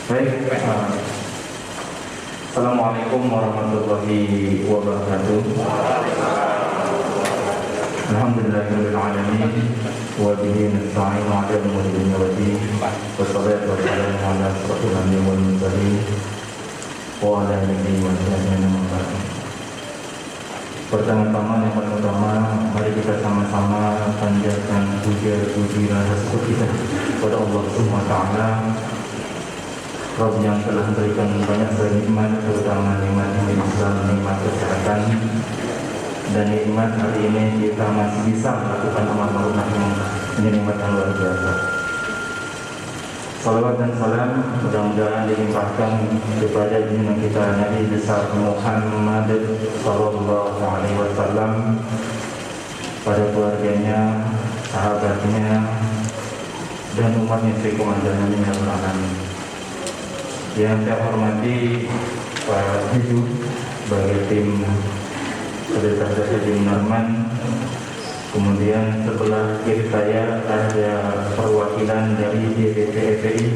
Baik, Assalamualaikum warahmatullahi wabarakatuh. Alhamdulillahirabbil alamin wa bihi nasta'inu 'ala umuri dunya wa din. Wassalatu wassalamu 'ala asyrofil anbiya'i wal mursalin wa 'ala alihi wa sahbihi ajma'in. Pertama-tama yang paling utama, mari kita sama-sama panjatkan puja-puji rasa syukur kita kepada Allah Subhanahu wa taala, Rabb yang telah memberikan banyak nikmat, terutama nikmat Islam, nikmat kesehatan, dan nikmat hari ini kita masih bisa melakukan amal ma'ruf nahi nikmat yang luar biasa. Salawat dan salam mudah-mudahan dilimpahkan kepada junjungan kita Nabi besar Muhammad sallallahu alaihi wasallam, pada keluarganya, sahabatnya, dan umatnya sekomandanya minal alamin. Yang saya hormati Pak Hidu sebagai tim Pendeta Haji Munarman. Kemudian sebelah kiri saya ada perwakilan dari DPP FPI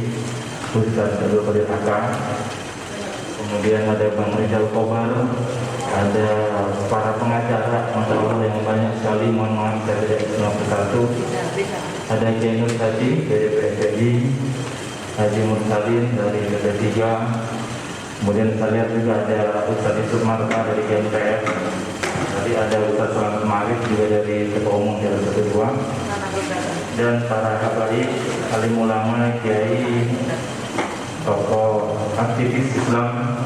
Ustaz Abdul Qadir Aka. Kemudian ada Bang Rizal Kobar, ada para pengacara, Masya Allah yang banyak sekali, mohon maaf saya tidak bisa persatu. Ada Jenur Tadi dari PFPI, Haji Mursalin dari PP3, kemudian saya lihat juga ada Ustaz Yusuf Marka dari GNPF, tadi ada Ustaz Selamat Marif juga dari Ketua Umum dari PP2, dan para habaib, alim ulama, kiai, tokoh aktivis Islam,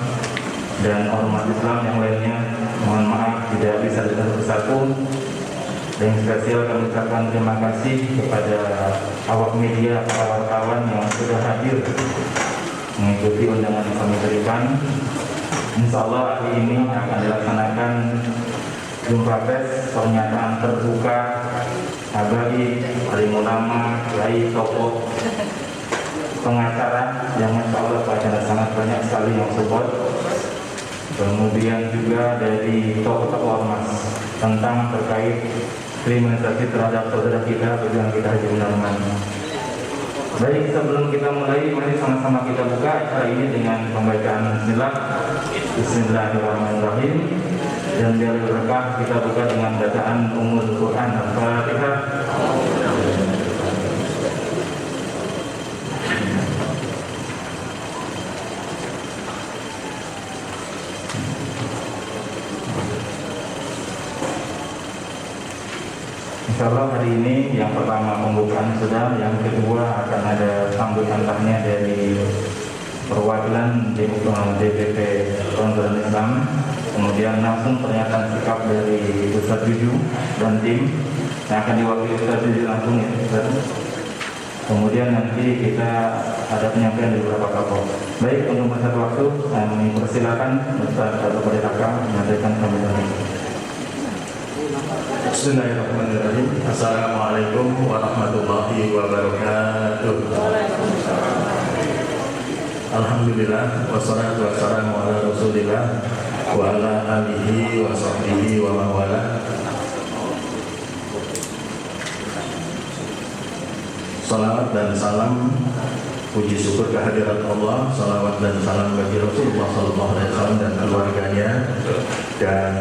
dan ormas Islam yang lainnya. Mohon maaf tidak bisa dengan bersatu. Dan spesial kami ucapkan terima kasih kepada awak media, para wartawan yang sudah hadir mengikuti undangan yang kami berikan. Insya Allah hari ini akan dilaksanakan jumpa pers, pernyataan terbuka habaib, alim ulama, kiai, tokoh, pengacara yang Masya Allah pada sangat banyak sekali yang support. Kemudian juga dari tokoh-tokoh ormas tentang terkait kriminalisasi terhadap saudara kita, pejuang kita Haji Munarman. Baik, sebelum kita mulai, mari sama-sama kita buka acara ini dengan pembacaan Bismillah. Bismillahirrahmanirrahim. Dan biar berkah kita buka dengan bacaan Ummul Quran Al-Fatihah. Insyaallah hari ini yang pertama pembukaan sudah, yang kedua akan ada sambutan tahniah dari perwakilan DPP Perwakilan Islam, kemudian langsung pernyataan sikap dari Ustaz Juju dan tim yang akan diwakili Ustaz Juju langsung ya Ustaz. Kemudian nanti kita ada penyampaian dari beberapa tokoh. Baik, untuk masa waktu kami persilakan Ustaz Abdul Qadir Aka menyampaikan sambutan ini. Bismillahirrahmanirrahim. Assalamualaikum warahmatullahi wabarakatuh. Alhamdulillah, wassalatu wassalamu ala rasulillah wa ala alihi wa sahbihi wa man wala. Salawat dan salam, puji syukur kehadirat Allah, salawat dan salam bagi Rasulullah SAW dan keluarganya. Dan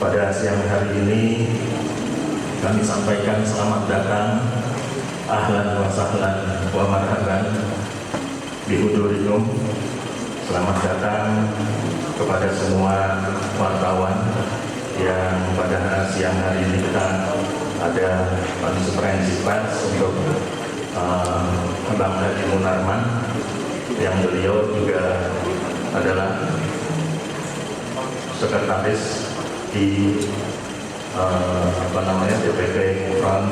pada siang hari ini kami sampaikan selamat datang, ahlan wa sahlan wa marhaban bi hudurikum. Selamat datang kepada semua wartawan yang pada siang hari ini kita ada konferensi pers untuk Bang Haji Munarman, yang beliau juga adalah sekretaris di DPP Front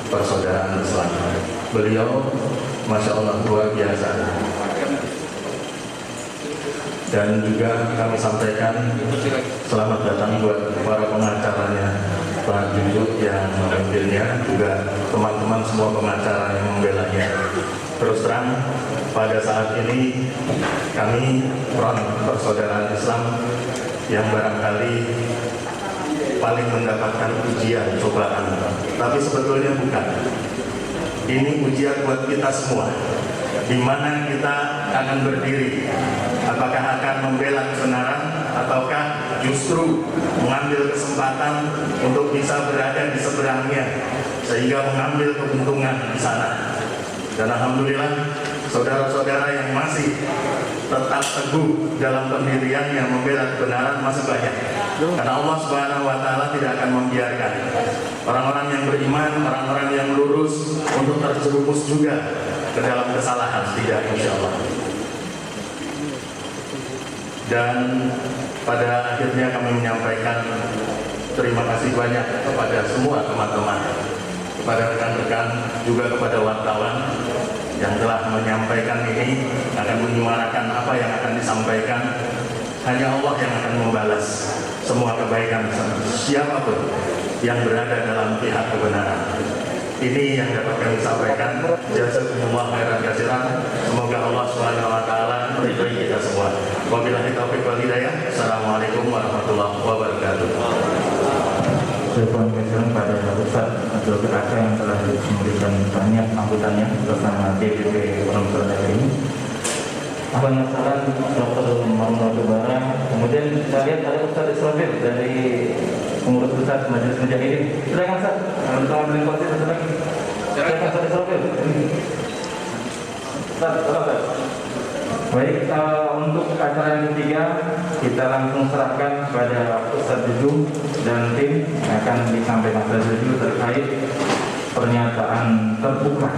Persaudaraan Islam. Beliau Masya Allah luar biasa. Dan juga kami sampaikan selamat datang buat para pengacaranya, Pak Juju yang memimpinnya, juga teman-teman semua pengacara yang membelanya. Terus terang, pada saat ini kami Front Persaudaraan Islam yang barangkali paling mendapatkan ujian, cobaan, tapi sebetulnya bukan. Ini ujian buat kita semua. di mana kita akan berdiri. Apakah akan membela kebenaran ataukah justru mengambil kesempatan untuk bisa berada di seberangnya sehingga mengambil keuntungan di sana. Dan alhamdulillah saudara-saudara yang masih tetap teguh dalam pendiriannya membela kebenaran masih banyak. Karena Allah Subhanahu wa taala tidak akan membiarkan orang-orang yang beriman, orang-orang yang lurus untuk terjerumus juga ke dalam kesalahan, tidak, insyaallah. Dan pada akhirnya kami menyampaikan terima kasih banyak kepada semua teman-teman, kepada rekan-rekan, juga kepada wartawan yang telah menyampaikan ini, akan menyuarakan apa yang akan disampaikan. Hanya Allah yang akan membalas semua kebaikan siapapun yang berada dalam pihak kebenaran. Ini yang dapat kami sampaikan. Jazakumullah khairan katsiran. Semoga Allah Subhanahu wa taala meridhai kita semua. Wabillahi taufiq wal hidayah. Assalamualaikum warahmatullahi wabarakatuh. Terima kasih pada Ustaz Abdul Ghani yang telah memberikan banyak sambutannya bersama DPP Pondok ini. Abang Salam Dr. Muhammad Bara. Kemudian kita lihat ada Ustaz Israfil dari pengurus Ustaz Majelis Mujahidin. Silakan Ustaz. Bersama dengan Ustaz satu lagi. Silakan Ustaz Israfil. Ustaz, silakan. Baik, untuk acara yang ketiga kita langsung serahkan kepada Ustaz Juju dan tim yang akan disampaikan Ustaz Juju terkait pernyataan terbuka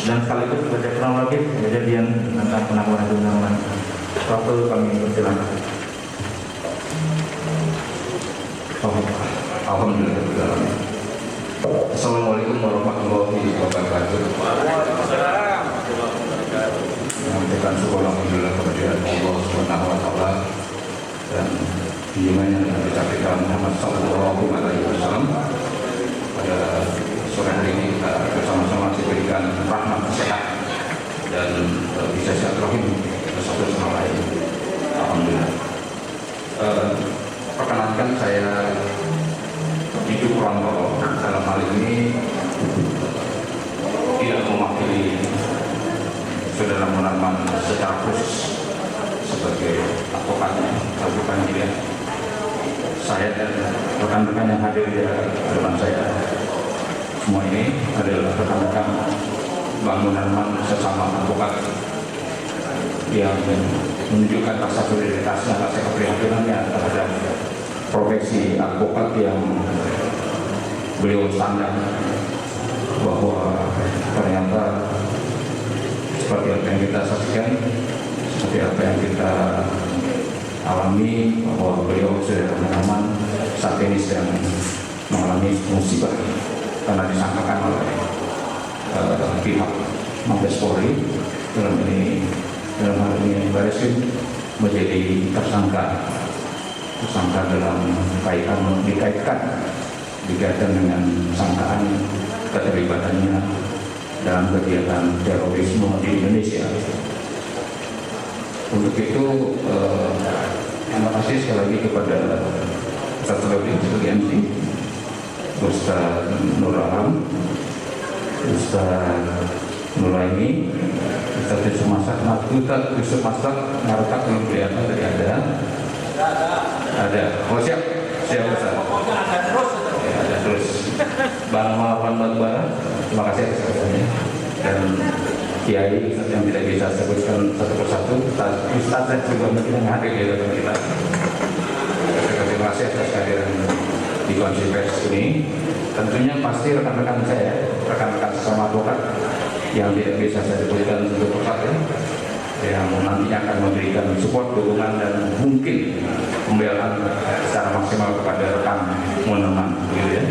dan sekaligus baca kronologis kejadian tentang penangguhan bencana. Waktu kami persilakan. Alhamdulillah. Assalamualaikum warahmatullahi wabarakatuh. Menyampaikan syukur alhamdulillah kepada Allah Subhanahu wa taala dan junjungan yang kita Muhammad sallallahu alaihi wasallam. Pada sore hari ini kita bersama-sama diberikan rahmat sehat dan bisa silaturahim satu sama lain. Alhamdulillah. Perkenalkan saya Ibu Kurangkoro, dalam hal ini tidak mewakili Saudara Munarman secara khusus sebagai advokatnya, bukan dia. Saya dan rekan-rekan yang hadir di depan saya, semua ini adalah rekan-rekan Bang Munarman sesama advokat yang menunjukkan rasa solidaritasnya, rasa keprihatinannya terhadap profesi advokat yang beliau standar, bahwa ternyata seperti apa yang kita saksikan, seperti apa yang kita alami, bahwa beliau sudah pengalaman saat ini sedang mengalami musibah karena disangkakan oleh pihak Mabes Polri dalam hal ini Bareskrim menjadi tersangka dalam dikaitkan dengan sangkaan keterlibatannya dalam kegiatan terorisme di Indonesia. Untuk itu, terima kasih sekali lagi kepada Ustaz Salahuddin sebagai MC, Ustaz Nur Alam, Ustaz Nuraini, Ustaz Yusuf Masak, Yusuf Masak, Ngarutak belum kelihatan tadi ada. Oh siap Ustaz. Ya, ada terus. Bang Muhammad Bara, terima kasih atas kesempatannya. Dan Kiai Ustaz yang tidak bisa sebutkan satu persatu, Ustaz saya juga mungkin yang hadir di depan kita. Terima kasih atas kehadiran di konferensi pers ini. Tentunya pasti rekan-rekan saya, rekan-rekan sesama advokat yang tidak bisa saya sebutkan satu persatu, yang nantinya akan memberikan support, dukungan, dan mungkin pembelaan secara maksimal kepada rekan Munarman, gitu ya.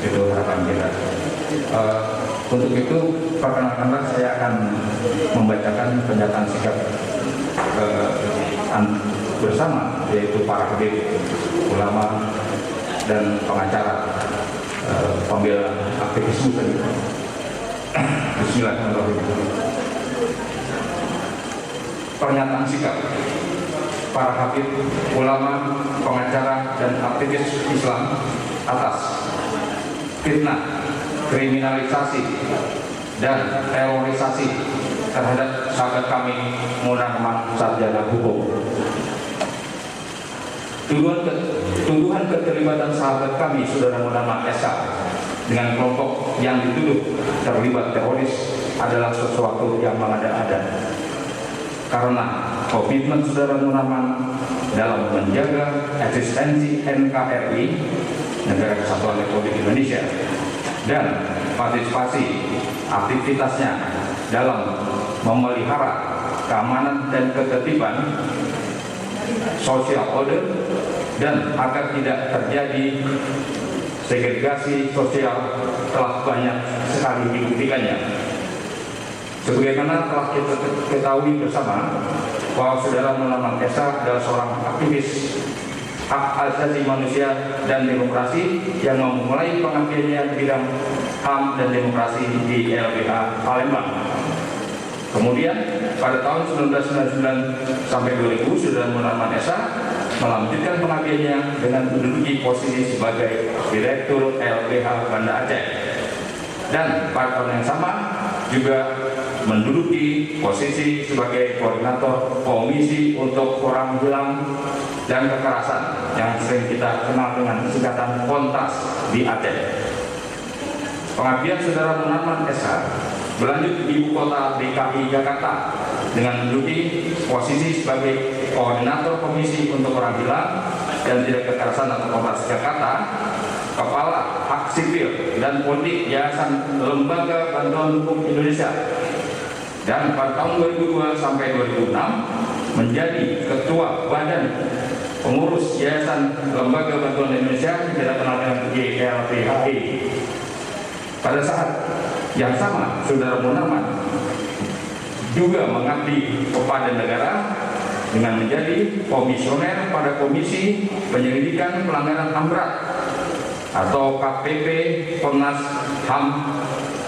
Itu harapan kita. Untuk itu, perkenalkanlah saya akan membacakan pernyataan sikap bersama, yaitu para habib, ulama, dan pengacara pembela aktivisme tadi. Bismillahirrahmanirrahim. Pernyataan sikap para habib, ulama, pengacara, dan aktivis Islam atas fitnah, kriminalisasi, dan terorisasi terhadap sahabat kami Munarman sarjana hukum. Tuduhan keterlibatan sahabat kami Saudara Munarman SH dengan kelompok yang dituduh terlibat teroris adalah sesuatu yang mengada-ada. Karena komitmen Saudara Munarman dalam menjaga eksistensi NKRI, Negara Kesatuan Republik Indonesia, dan partisipasi aktivitasnya dalam memelihara keamanan dan ketertiban social order, dan agar tidak terjadi segregasi sosial telah banyak sekali dibuktikannya. Sebagaimana telah kita ketahui bersama bahwa Saudara Munarman SH adalah seorang aktivis hak asasi manusia dan demokrasi yang memulai pengabdiannya di bidang HAM dan demokrasi di LBH Palembang. Kemudian pada tahun 1999 sampai 2000 Saudara Munarman SH melanjutkan pengabdiannya dengan menduduki posisi sebagai Direktur LBH Banda Aceh, dan pada tahun yang sama juga menduduki posisi sebagai Koordinator Komisi untuk Orang Hilang dan Kekerasan yang sering kita kenal dengan singkatan Kontras di Aceh. Pengabdian Saudara Munarman SH berlanjut di ibu kota DKI Jakarta dengan menduduki posisi sebagai Koordinator Komisi untuk Orang Hilang dan Tidak Kekerasan atau Kontras Jakarta, Kepala Hak Sipil dan Politik Yayasan Lembaga Bantuan Hukum Indonesia, dan pada tahun 2002 sampai 2006 menjadi Ketua Badan Pengurus Yayasan Lembaga Bantuan Indonesia yang kita kenal dengan YLBHI. Pada saat yang sama, Saudara Munarman juga mengabdi kepada negara dengan menjadi komisioner pada Komisi Penyelidikan Pelanggaran HAM Berat atau KPP Komnas HAM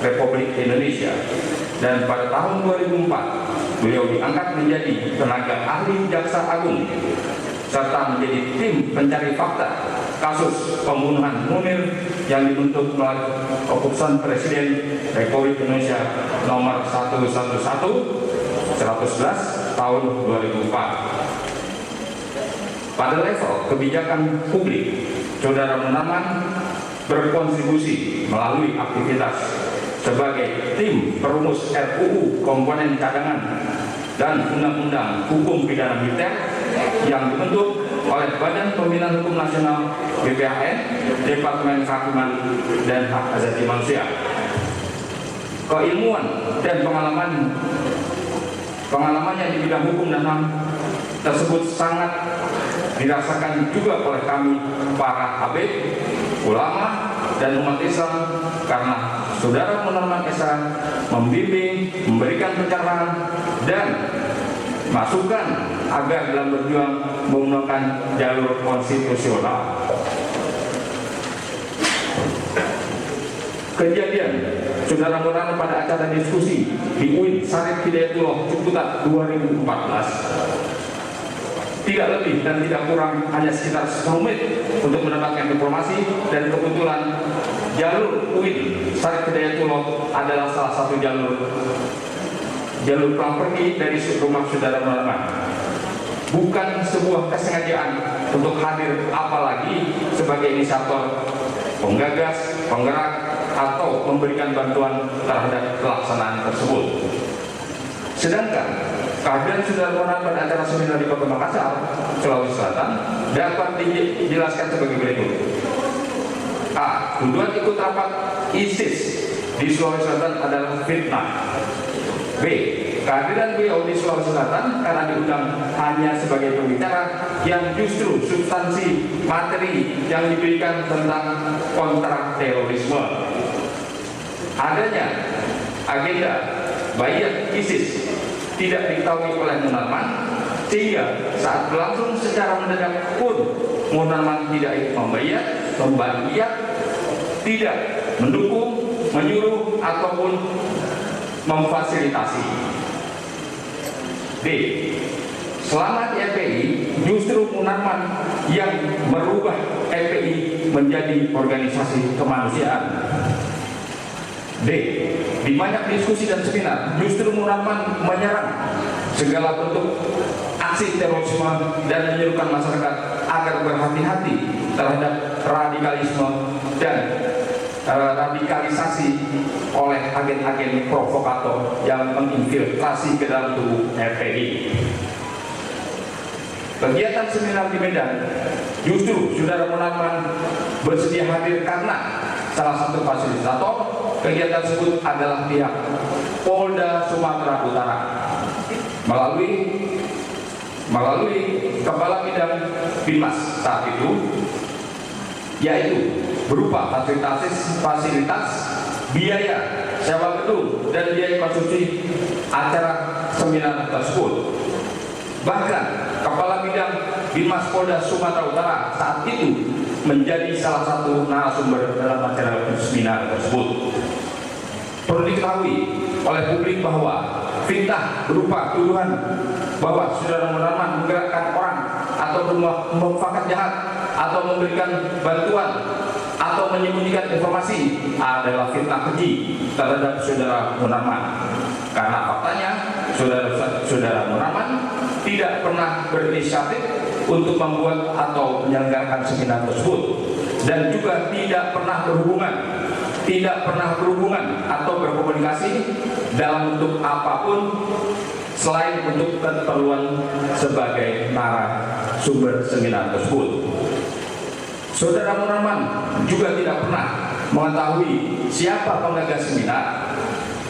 Republik Indonesia. Dan pada tahun 2004 beliau diangkat menjadi tenaga ahli Jaksa Agung serta menjadi tim pencari fakta kasus pembunuhan Munir yang dibentuk melalui keputusan Presiden Republik Indonesia nomor 111 tahun 2004. Pada level kebijakan publik, Saudara Munarman berkontribusi melalui aktivitas sebagai tim perumus RUU komponen cadangan dan Undang-Undang Hukum Pidana Militer yang dibentuk oleh Badan Pembinaan Hukum Nasional BPHN, Departemen Kehakiman dan Hak Asasi Manusia. Keilmuan dan pengalamannya di bidang hukum dan HAM tersebut sangat dirasakan juga oleh kami para habib, ulama, dan umat Islam, karena Saudara Munarman SH membimbing, memberikan pencerahan dan masukan agar dalam berjuang menggunakan jalur konstitusional. Kejadian Saudara Munarman pada acara diskusi di UIN Syarif Hidayatullah Ciputat 2014 tidak lebih dan tidak kurang hanya sekitar 10 menit untuk mendapatkan informasi, dan kebetulan jalur UIN Syarif Hidayatullah adalah salah satu jalur pulang pergi dari rumah Saudara Munarman. Bukan sebuah kesengajaan untuk hadir, apalagi sebagai inisiator, penggagas, penggerak, atau memberikan bantuan terhadap pelaksanaan tersebut. Sedangkan kehadiran Saudara Munarman pada acara seminar di Kota Makassar, Sulawesi Selatan dapat dijelaskan sebagai berikut. A. Tuduhan ikut rapat ISIS di Sulawesi Selatan adalah fitnah. B. Kehadiran beliau di Sulawesi Selatan karena diundang hanya sebagai pembicara yang justru substansi materi yang diberikan tentang kontra terorisme. Adanya agenda bayat ISIS tidak diketahui oleh Munarman, sehingga saat berlangsung secara mendadak pun Munarman tidak membayat, tidak mendukung, menyuruh, ataupun memfasilitasi. D. Selama di FPI, justru Munarman yang merubah FPI menjadi organisasi kemanusiaan. D. Di banyak diskusi dan seminar, justru Munarman menyerang segala bentuk aksi terorisme dan menyerukan masyarakat agar berhati-hati terhadap radikalisme dan radikalisasi oleh agen-agen provokator yang menginfiltrasi ke dalam tubuh FPI. Kegiatan seminar di Medan, justru Saudara Munarman bersedia hadir karena salah satu fasilitator kegiatan tersebut adalah pihak Polda Sumatera Utara melalui Kepala Bidang Binmas saat itu, yaitu berupa fasilitas biaya sewa gedung dan biaya konsumsi acara seminar tersebut. Bahkan Kepala Bidang Binmas Polda Sumatera Utara saat itu menjadi salah satu narasumber dalam acara seminar tersebut. Perlu diketahui oleh publik bahwa fitnah berupa tuduhan bahwa Saudara Munarman menggerakkan orang atau bermufakat jahat atau memberikan bantuan atau menyembunyikan informasi adalah fitnah keji terhadap Saudara Munarman. Karena faktanya Saudara Munarman tidak pernah berinisiatif untuk membuat atau menyelenggarakan seminar tersebut, dan juga tidak pernah berhubungan atau berkomunikasi dalam bentuk apapun selain untuk keperluan sebagai narasumber seminar tersebut. Saudara Munarman juga tidak pernah mengetahui siapa penggagas seminar,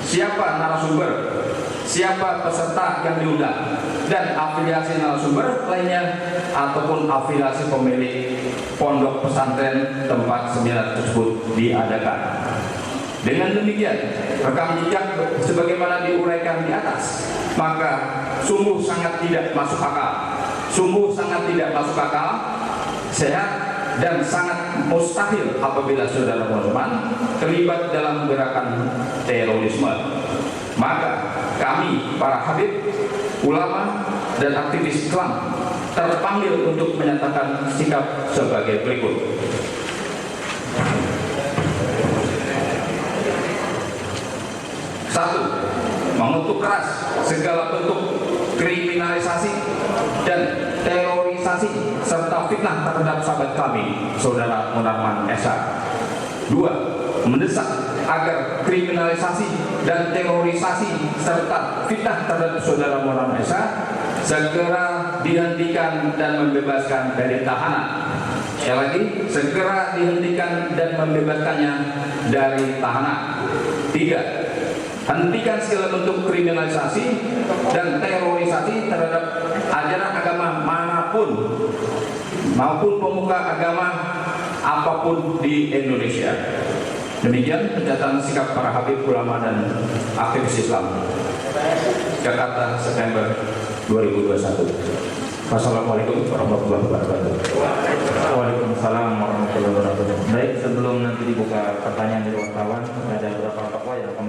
siapa narasumber, siapa peserta yang diundang, dan afiliasi narasumber lainnya ataupun afiliasi pemilik pondok pesantren tempat seminar tersebut diadakan. Dengan demikian, rekam jejak sebagaimana diuraikan di atas, maka sungguh sangat tidak masuk akal, sehat dan sangat mustahil apabila Saudara Munarman terlibat dalam gerakan terorisme. Maka kami, para habib, ulama, dan aktivis Islam terpanggil untuk menyatakan sikap sebagai berikut. 1. Mengutuk keras segala bentuk kriminalisasi dan terorisasi serta fitnah terhadap sahabat kami, Saudara Munarman Esa. 2. Mendesak agar kriminalisasi dan terorisasi serta fitnah terhadap Saudara Munarman Esa segera dihentikan dan membebaskan dari tahanan. Sekali lagi, segera dihentikan dan membebaskannya dari tahanan. 3. Hentikan segala bentuk kriminalisasi dan terorisasi terhadap ajaran agama manapun maupun pemuka agama apapun di Indonesia. Demikian pernyataan sikap para habib, ulama, dan aktivis Islam. Jakarta, September 2021. Wassalamualaikum warahmatullahi wabarakatuh. Waalaikumsalam warahmatullahi wabarakatuh. Baik, sebelum nanti dibuka pertanyaan dari wartawan, ada beberapa fatwa yang akan